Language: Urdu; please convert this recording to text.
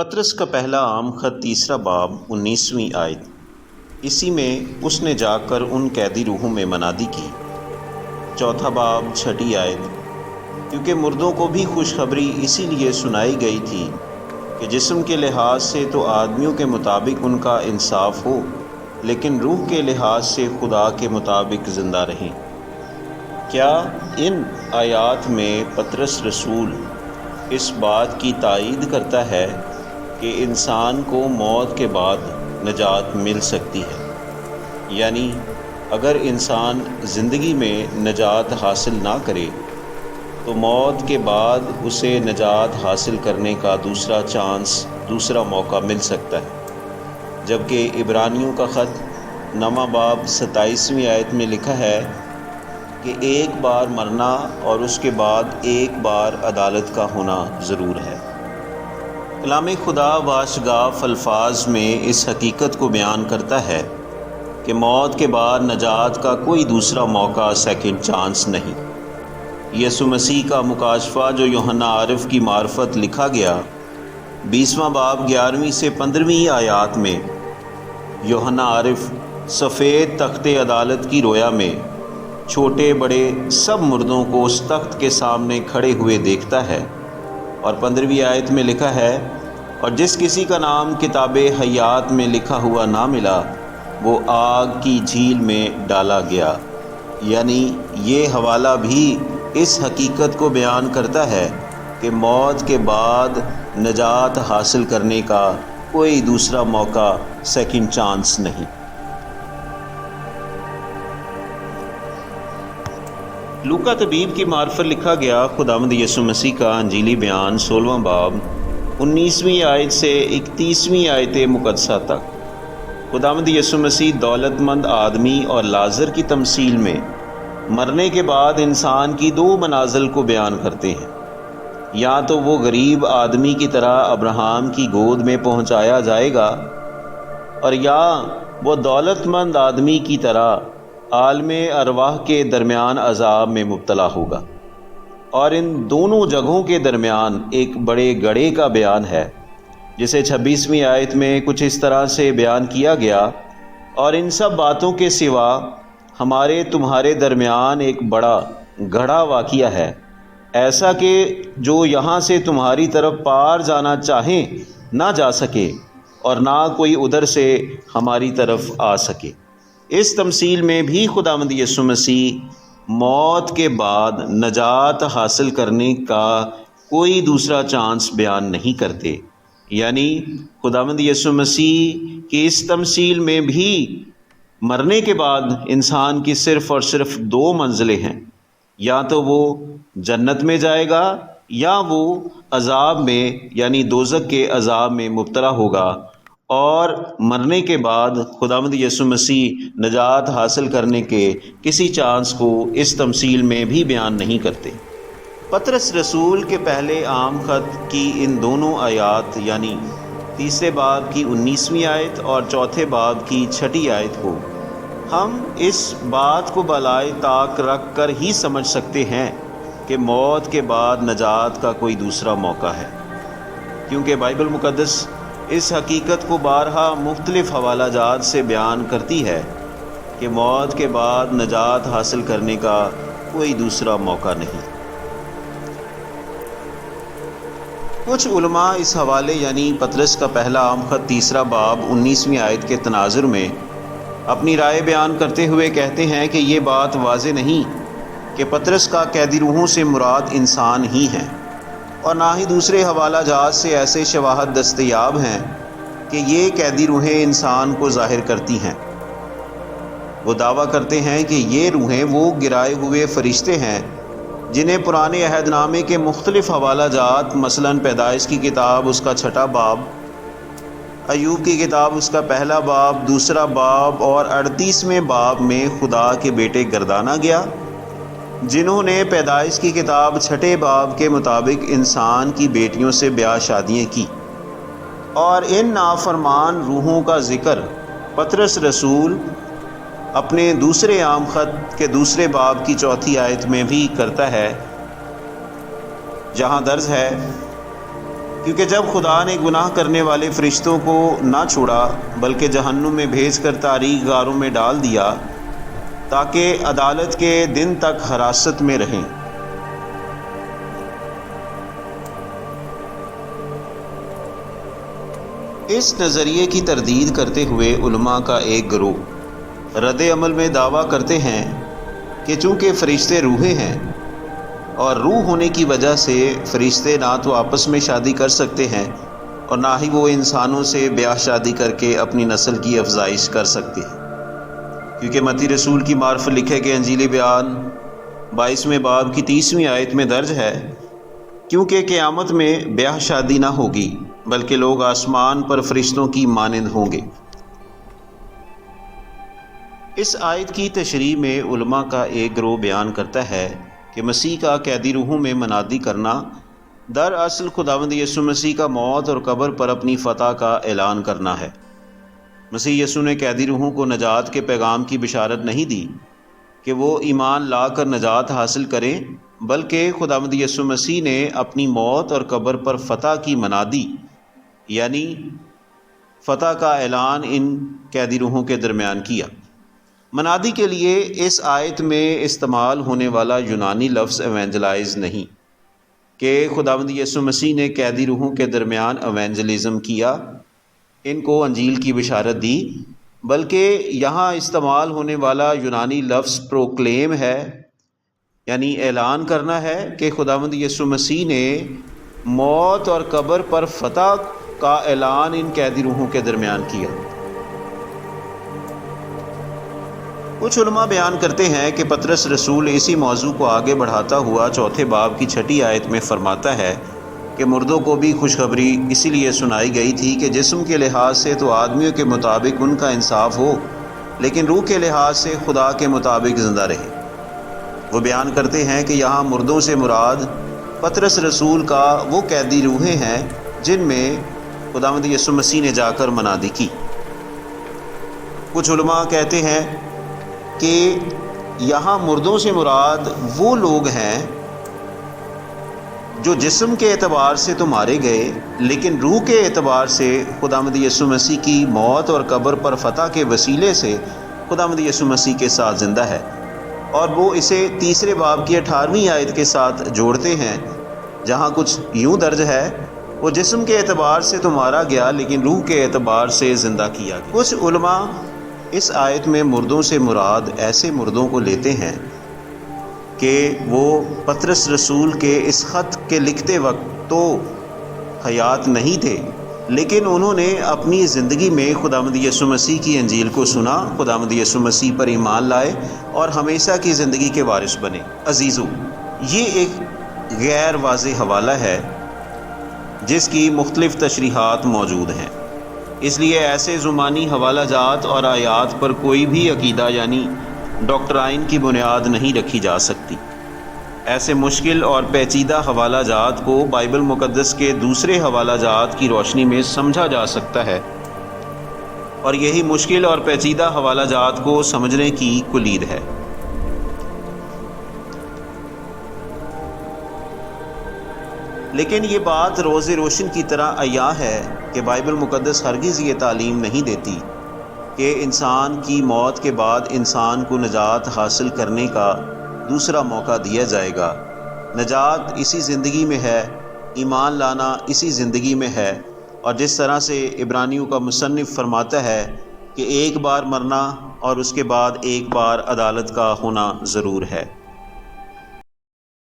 پطرس کا پہلا عام خط تیسرا باب 19ویں آیت۔ اسی میں اس نے جا کر ان قیدی روحوں میں منادی کی۔ چوتھا باب 6 آیت۔ کیونکہ مردوں کو بھی خوشخبری اسی لیے سنائی گئی تھی کہ جسم کے لحاظ سے تو آدمیوں کے مطابق ان کا انصاف ہو، لیکن روح کے لحاظ سے خدا کے مطابق زندہ رہیں۔ کیا ان آیات میں پطرس رسول اس بات کی تائید کرتا ہے کہ انسان کو موت کے بعد نجات مل سکتی ہے؟ یعنی اگر انسان زندگی میں نجات حاصل نہ کرے تو موت کے بعد اسے نجات حاصل کرنے کا دوسرا چانس، دوسرا موقع مل سکتا ہے، جبکہ عبرانیوں کا خط 9واں باب 27ویں آیت میں لکھا ہے کہ ایک بار مرنا اور اس کے بعد ایک بار عدالت کا ہونا ضرور ہے۔ کلام خدا واشگاف الفاظ میں اس حقیقت کو بیان کرتا ہے کہ موت کے بعد نجات کا کوئی دوسرا موقع، سیکنڈ چانس نہیں۔ یسوع مسیح کا مکاشفہ جو یوحنا عارف کی معرفت لکھا گیا 20واں باب 11ویں سے 15ویں آیات میں، یوحنا عارف سفید تخت عدالت کی رویا میں چھوٹے بڑے سب مردوں کو اس تخت کے سامنے کھڑے ہوئے دیکھتا ہے، اور 15ویں آیت میں لکھا ہے، اور جس کسی کا نام کتاب حیات میں لکھا ہوا نہ ملا وہ آگ کی جھیل میں ڈالا گیا۔ یعنی یہ حوالہ بھی اس حقیقت کو بیان کرتا ہے کہ موت کے بعد نجات حاصل کرنے کا کوئی دوسرا موقع، سیکنڈ چانس نہیں۔ لوکا طبیب کی معرفت لکھا گیا خداوند یسوع مسیح کا انجیلی بیان 16واں باب 19ویں آیت سے 31ویں آیت مقدسہ تک۔ خداوند یسوع مسیح دولت مند آدمی اور لازر کی تمثیل میں مرنے کے بعد انسان کی دو منازل کو بیان کرتے ہیں۔ یا تو وہ غریب آدمی کی طرح ابراہیم کی گود میں پہنچایا جائے گا، اور یا وہ دولت مند آدمی کی طرح عالم ارواح کے درمیان عذاب میں مبتلا ہوگا۔ اور ان دونوں جگہوں کے درمیان ایک بڑے گڑھے کا بیان ہے، جسے 26ویں آیت میں کچھ اس طرح سے بیان کیا گیا، اور ان سب باتوں کے سوا ہمارے تمہارے درمیان ایک بڑا گڑھا واقعہ ہے، ایسا کہ جو یہاں سے تمہاری طرف پار جانا چاہیں نہ جا سکے، اور نہ کوئی ادھر سے ہماری طرف آ سکے۔ اس تمثیل میں بھی خداوند یسوع مسیح موت کے بعد نجات حاصل کرنے کا کوئی دوسرا چانس بیان نہیں کرتے۔ یعنی خداوند یسوع مسیح کی اس تمثیل میں بھی مرنے کے بعد انسان کی صرف اور صرف دو منزلیں ہیں، یا تو وہ جنت میں جائے گا یا وہ عذاب میں یعنی دوزخ کے عذاب میں مبتلا ہوگا، اور مرنے کے بعد خداوند یسوع مسیح نجات حاصل کرنے کے کسی چانس کو اس تمثیل میں بھی بیان نہیں کرتے۔ پطرس رسول کے پہلے عام خط کی ان دونوں آیات، یعنی تیسرے باب کی 19ویں آیت اور چوتھے باب کی 6 آیت کو ہم اس بات کو بالائے طاق رکھ کر ہی سمجھ سکتے ہیں کہ موت کے بعد نجات کا کوئی دوسرا موقع ہے، کیونکہ بائبل مقدس اس حقیقت کو بارہا مختلف حوالہ جات سے بیان کرتی ہے کہ موت کے بعد نجات حاصل کرنے کا کوئی دوسرا موقع نہیں۔ کچھ علماء اس حوالے یعنی پطرس کا پہلا عام خط تیسرا باب 19ویں آیت کے تناظر میں اپنی رائے بیان کرتے ہوئے کہتے ہیں کہ یہ بات واضح نہیں کہ پطرس کا قیدی روحوں سے مراد انسان ہی ہیں، اور نہ ہی دوسرے حوالہ جات سے ایسے شواہد دستیاب ہیں کہ یہ قیدی روحیں انسان کو ظاہر کرتی ہیں۔ وہ دعویٰ کرتے ہیں کہ یہ روحیں وہ گرائے ہوئے فرشتے ہیں جنہیں پرانے عہد نامے کے مختلف حوالہ جات، مثلاً پیدائش کی کتاب اس کا 6 باب، ایوب کی کتاب اس کا 1 باب، 2 باب اور 38ویں باب میں خدا کے بیٹے گردانا گیا، جنہوں نے پیدائش کی کتاب 6 باب کے مطابق انسان کی بیٹیوں سے بیاہ شادیاں کی۔ اور ان نافرمان روحوں کا ذکر پطرس رسول اپنے دوسرے عام خط کے 2 باب کی 4 آیت میں بھی کرتا ہے، جہاں درج ہے، کیونکہ جب خدا نے گناہ کرنے والے فرشتوں کو نہ چھوڑا بلکہ جہنم میں بھیج کر تاریک غاروں میں ڈال دیا تاکہ عدالت کے دن تک حراست میں رہیں۔ اس نظریے کی تردید کرتے ہوئے علماء کا ایک گروہ رد عمل میں دعویٰ کرتے ہیں کہ چونکہ فرشتے روحیں ہیں اور روح ہونے کی وجہ سے فرشتے نہ تو آپس میں شادی کر سکتے ہیں اور نہ ہی وہ انسانوں سے بیاہ شادی کر کے اپنی نسل کی افزائش کر سکتے ہیں، کیونکہ متی رسول کی معرفت لکھے کہ انجیل بیان 22ویں باب کی 30ویں آیت میں درج ہے، کیونکہ قیامت میں بیاہ شادی نہ ہوگی بلکہ لوگ آسمان پر فرشتوں کی مانند ہوں گے۔ اس آیت کی تشریح میں علماء کا ایک گروہ بیان کرتا ہے کہ مسیح کا قیدی روحوں میں منادی کرنا دراصل خداوند یسوع مسیح کا موت اور قبر پر اپنی فتح کا اعلان کرنا ہے۔ مسیح یسوع نے قیدی روحوں کو نجات کے پیغام کی بشارت نہیں دی کہ وہ ایمان لا کر نجات حاصل کریں، بلکہ خداوند یسوع مسیح نے اپنی موت اور قبر پر فتح کی منادی یعنی فتح کا اعلان ان قیدی روحوں کے درمیان کیا۔ منادی کے لیے اس آیت میں استعمال ہونے والا یونانی لفظ ایونجلائز نہیں کہ خداوند یسوع مسیح نے قیدی روحوں کے درمیان ایونجلزم کیا، ان کو انجیل کی بشارت دی، بلکہ یہاں استعمال ہونے والا یونانی لفظ پروکلیم ہے، یعنی اعلان کرنا ہے کہ خداوند یسوع مسیح نے موت اور قبر پر فتح کا اعلان ان قیدی روحوں کے درمیان کیا۔ کچھ علماء بیان کرتے ہیں کہ پطرس رسول اسی موضوع کو آگے بڑھاتا ہوا 4 باب کی 6 آیت میں فرماتا ہے کہ مردوں کو بھی خوشخبری اسی لیے سنائی گئی تھی کہ جسم کے لحاظ سے تو آدمیوں کے مطابق ان کا انصاف ہو، لیکن روح کے لحاظ سے خدا کے مطابق زندہ رہے۔ وہ بیان کرتے ہیں کہ یہاں مردوں سے مراد پطرس رسول کا وہ قیدی روحیں ہیں جن میں خداوند یسوع مسیح نے جا کر منادی کی۔ کچھ علماء کہتے ہیں کہ یہاں مردوں سے مراد وہ لوگ ہیں جو جسم کے اعتبار سے تو مارے گئے لیکن روح کے اعتبار سے خداوند یسوع مسیح کی موت اور قبر پر فتح کے وسیلے سے خداوند یسوع مسیح کے ساتھ زندہ ہے، اور وہ اسے 3 باب کی 18ویں آیت کے ساتھ جوڑتے ہیں جہاں کچھ یوں درج ہے، وہ جسم کے اعتبار سے تو مارا گیا لیکن روح کے اعتبار سے زندہ کیا گیا۔ کچھ علماء اس آیت میں مردوں سے مراد ایسے مردوں کو لیتے ہیں کہ وہ پطرس رسول کے اس خط کے لکھتے وقت تو حیات نہیں تھے، لیکن انہوں نے اپنی زندگی میں خداوند یسوع مسیح کی انجیل کو سنا، خداوند یسوع مسیح پر ایمان لائے اور ہمیشہ کی زندگی کے وارث بنے۔ عزیزو، یہ ایک غیر واضح حوالہ ہے جس کی مختلف تشریحات موجود ہیں، اس لیے ایسے زمانی حوالہ جات اور آیات پر کوئی بھی عقیدہ یعنی ڈاکٹرائن کی بنیاد نہیں رکھی جا سکتی۔ ایسے مشکل اور پیچیدہ حوالہ جات کو بائبل مقدس کے دوسرے حوالہ جات کی روشنی میں سمجھا جا سکتا ہے، اور یہی مشکل اور پیچیدہ حوالہ جات کو سمجھنے کی کلید ہے۔ لیکن یہ بات روز روشن کی طرح عیاں ہے کہ بائبل مقدس ہرگز یہ تعلیم نہیں دیتی کہ انسان کی موت کے بعد انسان کو نجات حاصل کرنے کا دوسرا موقع دیا جائے گا۔ نجات اسی زندگی میں ہے، ایمان لانا اسی زندگی میں ہے، اور جس طرح سے عبرانیوں کا مصنف فرماتا ہے کہ ایک بار مرنا اور اس کے بعد ایک بار عدالت کا ہونا ضرور ہے۔